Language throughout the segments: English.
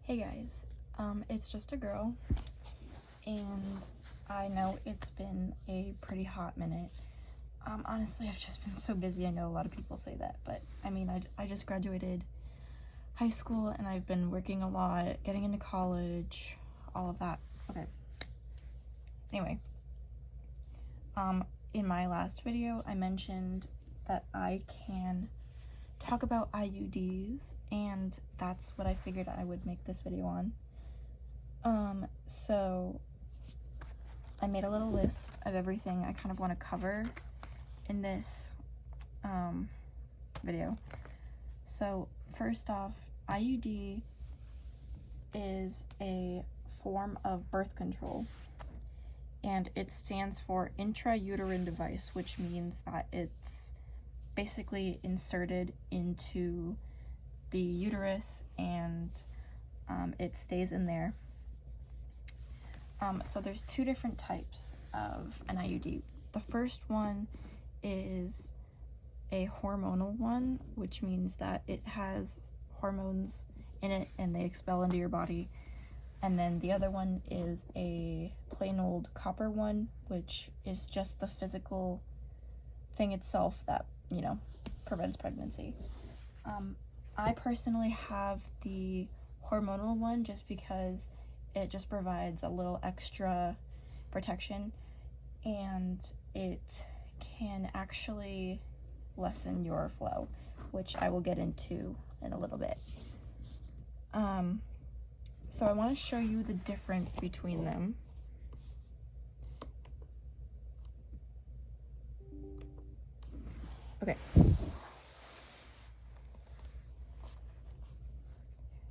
Hey guys, it's just a girl, and I know it's been a pretty hot minute. Honestly, I've just been so busy. I know a lot of people say that, but I mean, I just graduated high school and I've been working a lot, getting into college, all of that. Okay. Anyway, in my last video, I mentioned that I can talk about IUDs, and that's what I figured I would make this video on. So I made a little list of everything I kind of want to cover in this video. So first off, IUD is a form of birth control, and it stands for intrauterine device, which means that it's basically inserted into the uterus and it stays in there. So there's two different types of an IUD. The first one is a hormonal one, which means that it has hormones in it and they expel into your body. And then the other one is a plain old copper one, which is just the physical thing itself that, you know, prevents pregnancy. I personally have the hormonal one just because it just provides a little extra protection, and it can actually lessen your flow, which I will get into in a little bit. So I want to show you the difference between them. Okay.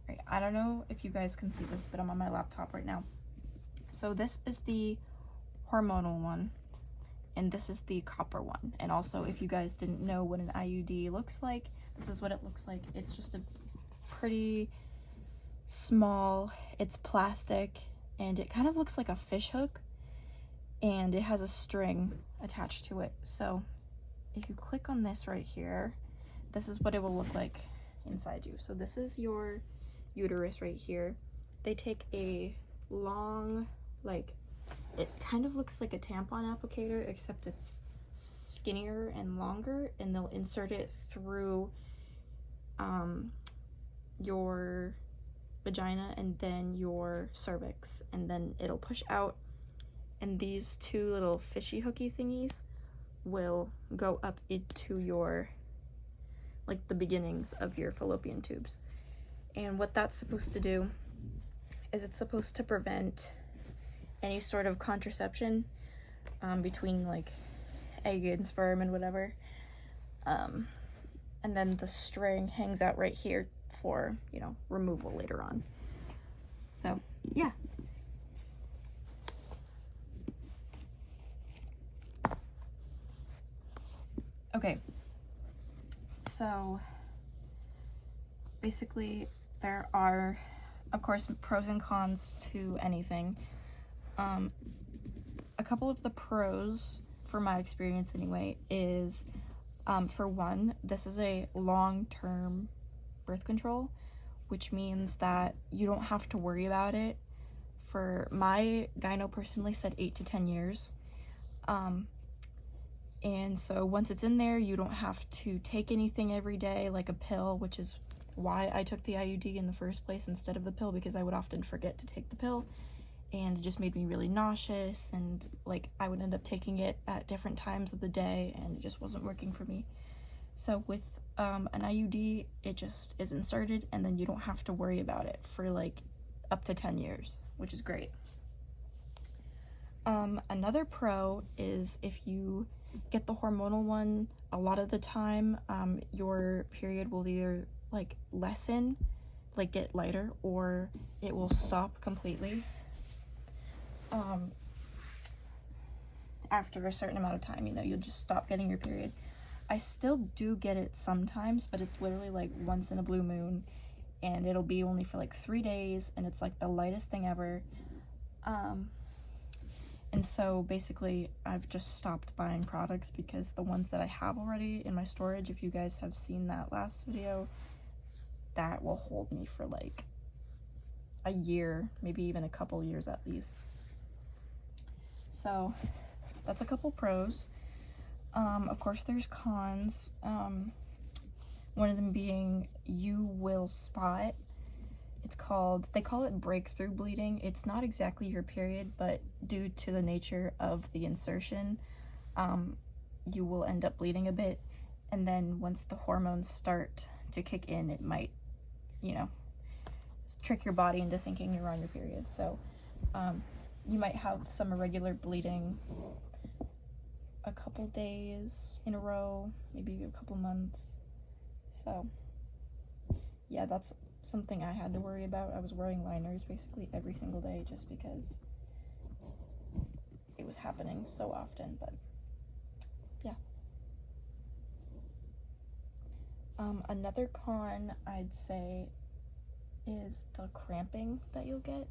Right, I don't know if you guys can see this, but I'm on my laptop right now. So this is the hormonal one, and this is the copper one. And also, if you guys didn't know what an IUD looks like, this is what it looks like. It's just a pretty small, it's plastic, and it kind of looks like a fish hook, and it has a string attached to it. So if you click on this right here, this is what it will look like inside you. So this is your uterus right here. They take a long, like, it kind of looks like a tampon applicator, except it's skinnier and longer, and they'll insert it through your vagina and then your cervix, and then it'll push out, and these two little fishy hooky thingies will go up into your, like, the beginnings of your fallopian tubes. And what that's supposed to do is it's supposed to prevent any sort of contraception between, like, egg and sperm and whatever. And then the string hangs out right here for, you know, removal later on. So, yeah. Okay. So, basically, there are, of course, pros and cons to anything. A couple of the pros, for my experience anyway, is for one, this is a long-term birth control, which means that you don't have to worry about it. For my gyno personally said 8 to 10 years. And so once it's in there, you don't have to take anything every day like a pill, which is why I took the IUD in the first place instead of the pill, because I would often forget to take the pill, and it just made me really nauseous, and like I would end up taking it at different times of the day, and it just wasn't working for me. So with an IUD, it just is inserted, and then you don't have to worry about it for like up to 10 years, which is great. Another pro is if you get the hormonal one, a lot of the time your period will either like lessen, like get lighter, or it will stop completely after a certain amount of time. You know, you'll just stop getting your period. I still do get it sometimes, but it's literally like once in a blue moon, and it'll be only for like 3 days, and it's like the lightest thing ever. And so basically I've just stopped buying products, because the ones that I have already in my storage, if you guys have seen that last video, that will hold me for like a year, maybe even a couple years at least. So that's a couple pros. Of course there's cons. One of them being you will spot. They call it breakthrough bleeding. It's not exactly your period, but due to the nature of the insertion, you will end up bleeding a bit. And then once the hormones start to kick in, it might, trick your body into thinking you're on your period. So you might have some irregular bleeding a couple days in a row, maybe a couple months. So yeah, that's something I had to worry about. I was wearing liners basically every single day just because it was happening so often, but yeah. Another con I'd say is the cramping that you'll get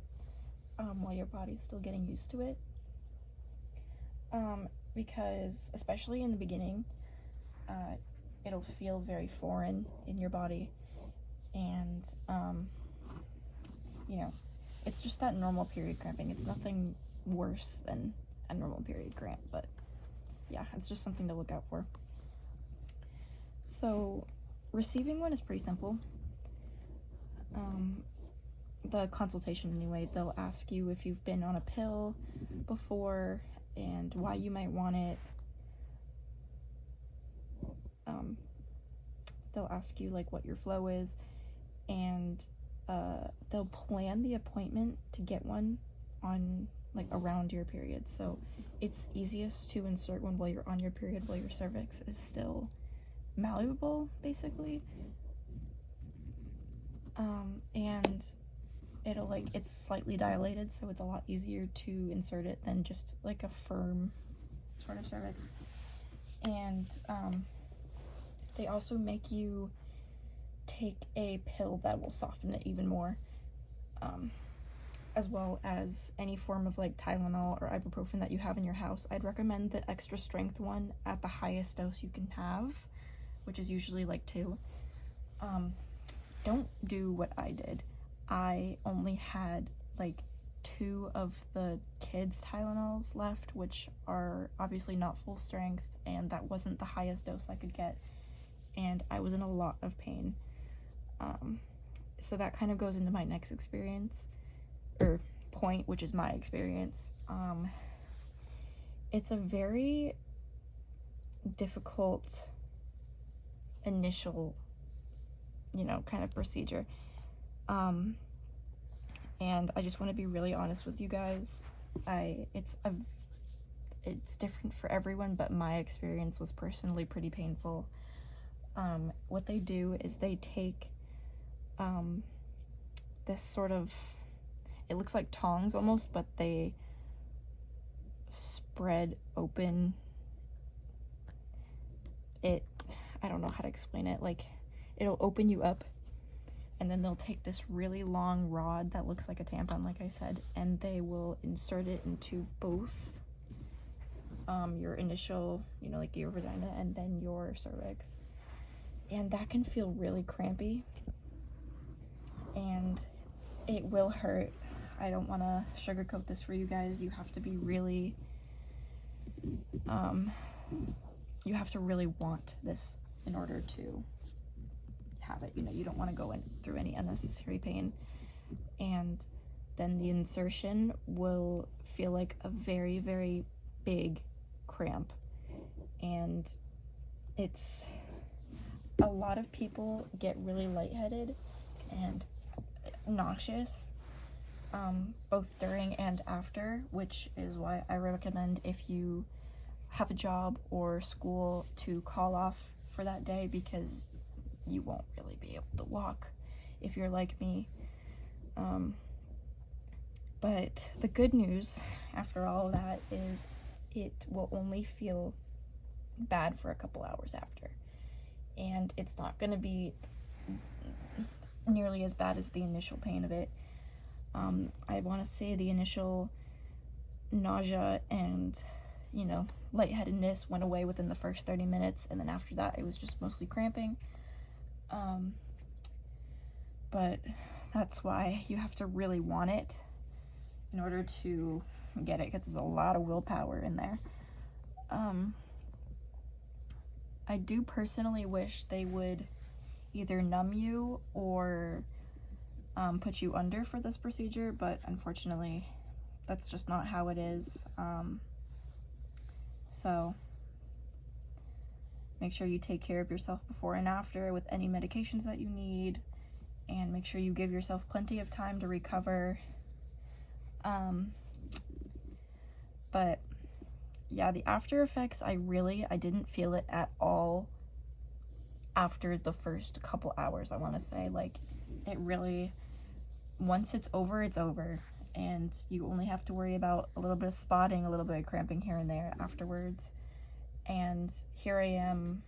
while your body's still getting used to it. Because especially in the beginning, it'll feel very foreign in your body, and it's just that normal period cramping. It's nothing worse than a normal period cramp, but yeah, it's just something to look out for. So receiving one is pretty simple. The consultation anyway, they'll ask you if you've been on a pill before and why you might want it. They'll ask you like what your flow is, and they'll plan the appointment to get one on like around your period. So it's easiest to insert one while you're on your period, while your cervix is still malleable basically. And it's slightly dilated, so it's a lot easier to insert it than just like a firm sort of cervix. And they also make you take a pill that will soften it even more, as well as any form of like Tylenol or ibuprofen that you have in your house. I'd recommend the extra strength one at the highest dose you can have, which is usually like 2. Don't do what I did. I only had like 2 of the kids' Tylenols left, which are obviously not full strength, and that wasn't the highest dose I could get, and I was in a lot of pain. So that kind of goes into my next experience, or point, which is my experience. It's a very difficult initial, kind of procedure. And I just want to be really honest with you guys. It's different for everyone, but my experience was personally pretty painful. What they do is they take this sort of, it looks like tongs almost, but they spread open it. I don't know how to explain it. Like, it'll open you up, and then they'll take this really long rod that looks like a tampon, like I said, and they will insert it into both your initial, like your vagina, and then your cervix. And that can feel really crampy, and it will hurt. I don't want to sugarcoat this for you guys. You have to be really, you have to really want this in order to have it. You don't want to go through any unnecessary pain. And then the insertion will feel like a very, very big cramp. And a lot of people get really lightheaded and nauseous, both during and after, which is why I recommend, if you have a job or school, to call off for that day, because you won't really be able to walk if you're like me. But the good news after all of that is it will only feel bad for a couple hours after, and it's not going to be nearly as bad as the initial pain of it. I want to say the initial nausea and lightheadedness went away within the first 30 minutes, and then after that it was just mostly cramping. But That's why you have to really want it in order to get it, because there's a lot of willpower in there. I do personally wish they would either numb you or put you under for this procedure, but unfortunately that's just not how it is. So make sure you take care of yourself before and after with any medications that you need, and make sure you give yourself plenty of time to recover. But yeah, the after effects, I didn't feel it at all after the first couple hours, I want to say. Like, it really, once it's over, and you only have to worry about a little bit of spotting, a little bit of cramping here and there afterwards. And here I am,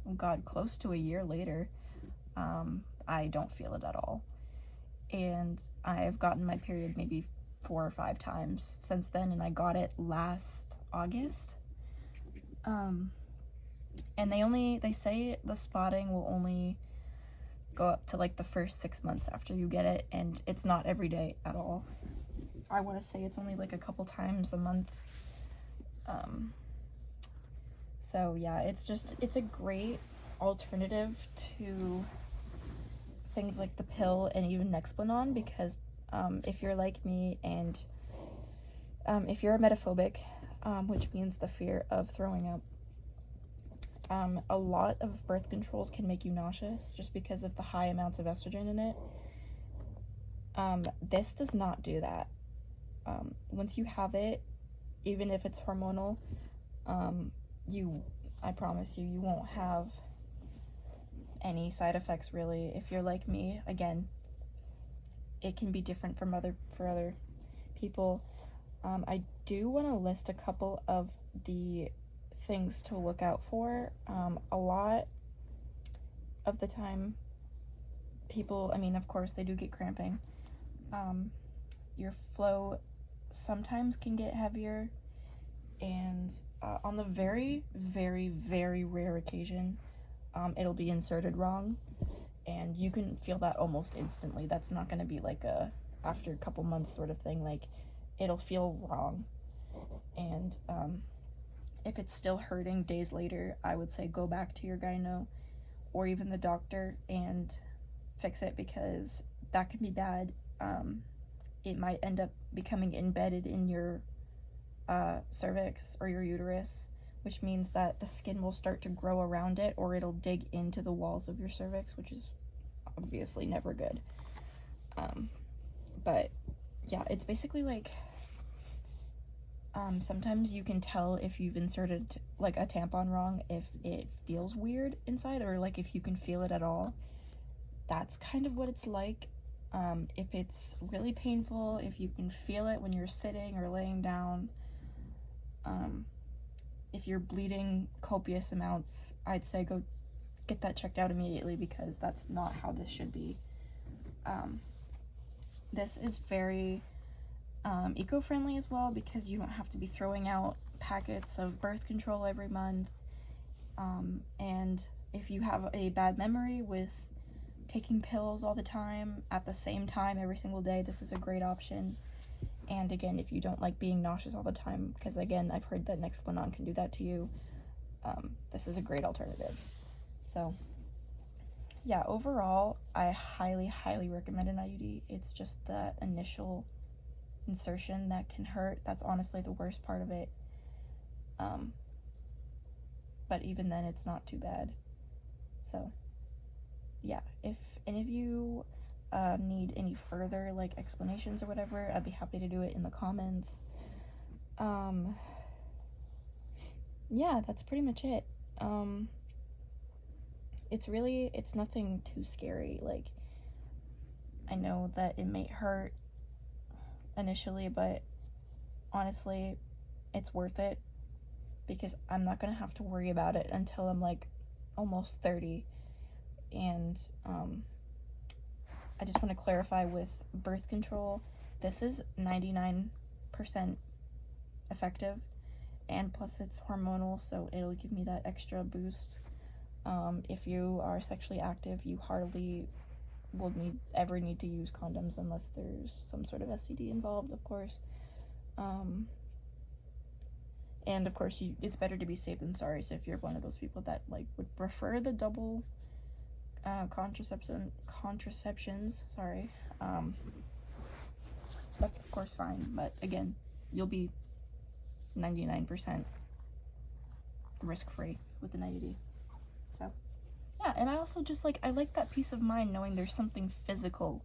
oh God, close to a year later. I don't feel it at all. And I've gotten my period maybe 4 or 5 times since then, and I got it last August. And they say the spotting will only go up to like the first 6 months after you get it, and it's not every day at all. I want to say it's only like a couple times a month. So yeah, it's a great alternative to things like the pill and even Nexplanon, because if you're like me and if you're emetophobic, which means the fear of throwing up, a lot of birth controls can make you nauseous just because of the high amounts of estrogen in it. This does not do that. Once you have it, even if it's hormonal, I promise you won't have any side effects really. If you're like me, again, it can be different for other people. I do want to list a couple of the things to look out for. A lot of the time, people, I mean, of course, they do get cramping. Your flow sometimes can get heavier, and on the very, very, very rare occasion, it'll be inserted wrong, and you can feel that almost instantly. That's not going to be like a after a couple months sort of thing. Like, it'll feel wrong, and if it's still hurting days later, I would say go back to your gyno or even the doctor and fix it, because that can be bad. It might end up becoming embedded in your cervix or your uterus, which means that the skin will start to grow around it, or it'll dig into the walls of your cervix, which is obviously never good. But yeah, it's basically like, sometimes you can tell if you've inserted like a tampon wrong if it feels weird inside, or like if you can feel it at all. That's kind of what it's like. If it's really painful, if you can feel it when you're sitting or laying down, if you're bleeding copious amounts, I'd say go get that checked out immediately, because that's not how this should be. This is very eco-friendly as well, because you don't have to be throwing out packets of birth control every month. And if you have a bad memory with taking pills all the time at the same time every single day, this is a great option. And again, if you don't like being nauseous all the time, because again, I've heard that Nexplanon can do that to you, this is a great alternative. So yeah, overall, I highly, highly recommend an IUD. It's just that initial insertion that can hurt. That's honestly the worst part of it. But even then, it's not too bad. So yeah, if any of you need any further like explanations or whatever, I'd be happy to do it in the comments. Yeah, that's pretty much it. It's nothing too scary. Like, I know that it may hurt initially, but honestly, it's worth it, because I'm not gonna have to worry about it until I'm like almost 30. And I just want to clarify with birth control, this is 99% effective, and plus it's hormonal, so it'll give me that extra boost. If you are sexually active, you hardly will ever need to use condoms unless there's some sort of STD involved, of course. And of course, it's better to be safe than sorry. So if you're one of those people that like would prefer the double contraceptions, sorry, that's of course fine. But again, you'll be 99% risk-free with an IUD. So yeah, and I also just I like that peace of mind knowing there's something physical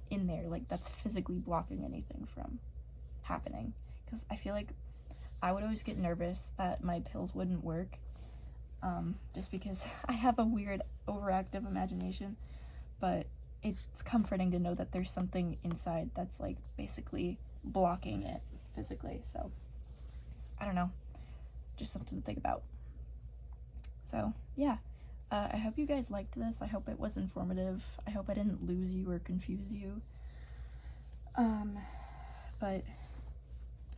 in there, like that's physically blocking anything from happening. Because I feel like I would always get nervous that my pills wouldn't work, just because I have a weird overactive imagination, but it's comforting to know that there's something inside that's like basically blocking it physically. So I don't know, just something to think about. So yeah, I hope you guys liked this. I hope it was informative. I hope I didn't lose you or confuse you. But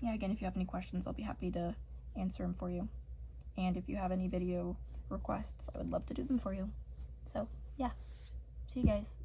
yeah, again, if you have any questions, I'll be happy to answer them for you. And if you have any video requests, I would love to do them for you. So yeah, see you guys.